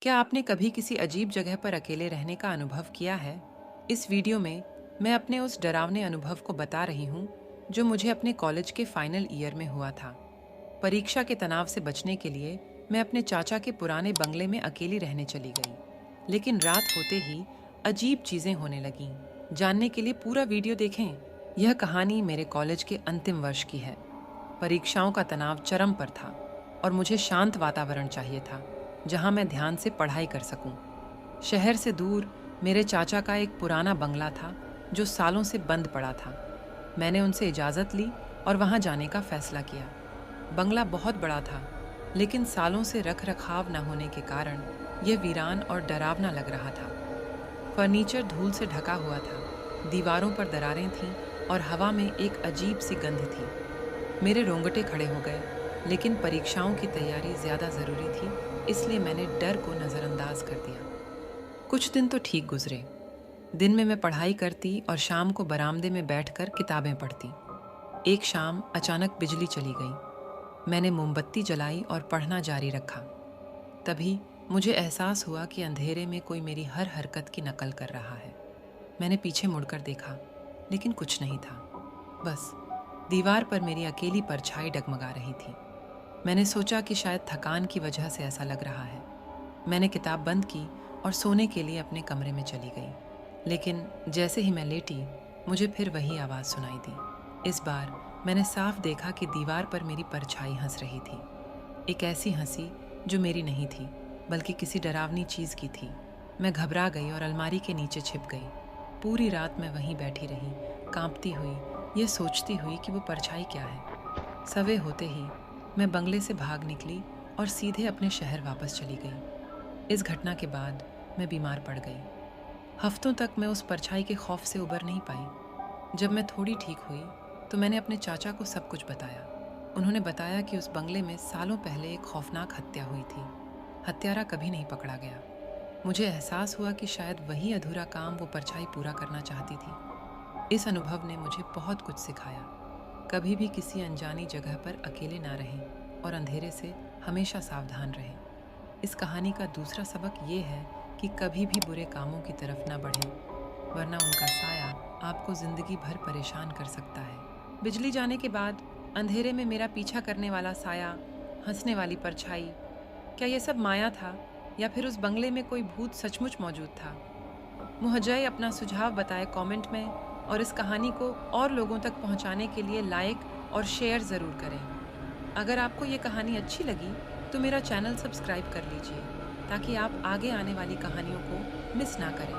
क्या आपने कभी किसी अजीब जगह पर अकेले रहने का अनुभव किया है? इस वीडियो में मैं अपने उस डरावने अनुभव को बता रही हूँ जो मुझे अपने कॉलेज के फाइनल ईयर में हुआ था। परीक्षा के तनाव से बचने के लिए मैं अपने चाचा के पुराने बंगले में अकेली रहने चली गई। लेकिन रात होते ही अजीब चीजें होने लगीं। जानने के लिए पूरा वीडियो देखें। यह कहानी मेरे कॉलेज के अंतिम वर्ष की है। परीक्षाओं का तनाव चरम पर था और मुझे शांत वातावरण चाहिए था जहां मैं ध्यान से पढ़ाई कर सकूं। शहर से दूर मेरे चाचा का एक पुराना बंगला था जो सालों से बंद पड़ा था। मैंने उनसे इजाज़त ली और वहां जाने का फैसला किया। बंगला बहुत बड़ा था, लेकिन सालों से रख रखाव न होने के कारण यह वीरान और डरावना लग रहा था। फर्नीचर धूल से ढका हुआ था, दीवारों पर दरारें थीं और हवा में एक अजीब सी गंध थी। मेरे रोंगटे खड़े हो गए, लेकिन परीक्षाओं की तैयारी ज़्यादा ज़रूरी थी, इसलिए मैंने डर को नज़रअंदाज कर दिया। कुछ दिन तो ठीक गुजरे। दिन में मैं पढ़ाई करती और शाम को बरामदे में बैठकर किताबें पढ़ती। एक शाम अचानक बिजली चली गई। मैंने मोमबत्ती जलाई और पढ़ना जारी रखा। तभी मुझे एहसास हुआ कि अंधेरे में कोई मेरी हर हरकत की नकल कर रहा है। मैंने पीछे मुड़कर देखा, लेकिन कुछ नहीं था। बस दीवार पर मेरी अकेली परछाई डगमगा रही थी। मैंने सोचा कि शायद थकान की वजह से ऐसा लग रहा है। मैंने किताब बंद की और सोने के लिए अपने कमरे में चली गई। लेकिन जैसे ही मैं लेटी, मुझे फिर वही आवाज़ सुनाई दी। इस बार मैंने साफ देखा कि दीवार पर मेरी परछाई हंस रही थी। एक ऐसी हंसी जो मेरी नहीं थी, बल्कि किसी डरावनी चीज़ की थी। मैं घबरा गई और अलमारी के नीचे छिप गई। पूरी रात मैं वहीं बैठी रही, कांपती हुई, ये सोचती हुई कि वो परछाई क्या है। सवेरे होते ही मैं बंगले से भाग निकली और सीधे अपने शहर वापस चली गई। इस घटना के बाद मैं बीमार पड़ गई। हफ्तों तक मैं उस परछाई के खौफ से उबर नहीं पाई। जब मैं थोड़ी ठीक हुई तो मैंने अपने चाचा को सब कुछ बताया। उन्होंने बताया कि उस बंगले में सालों पहले एक खौफनाक हत्या हुई थी। हत्यारा कभी नहीं पकड़ा गया। मुझे एहसास हुआ कि शायद वही अधूरा काम वो परछाई पूरा करना चाहती थी। इस अनुभव ने मुझे बहुत कुछ सिखाया। कभी भी किसी अनजानी जगह पर अकेले ना रहें और अंधेरे से हमेशा सावधान रहें। इस कहानी का दूसरा सबक ये है कि कभी भी बुरे कामों की तरफ ना बढ़ें, वरना उनका साया आपको जिंदगी भर परेशान कर सकता है। बिजली जाने के बाद अंधेरे में मेरा पीछा करने वाला साया, हंसने वाली परछाई, क्या ये सब माया था या फिर उस बंगले में कोई भूत सचमुच मौजूद था? मुझे अपना सुझाव बताएं कमेंट में, और इस कहानी को और लोगों तक पहुंचाने के लिए लाइक और शेयर ज़रूर करें। अगर आपको ये कहानी अच्छी लगी तो मेरा चैनल सब्सक्राइब कर लीजिए ताकि आप आगे आने वाली कहानियों को मिस ना करें।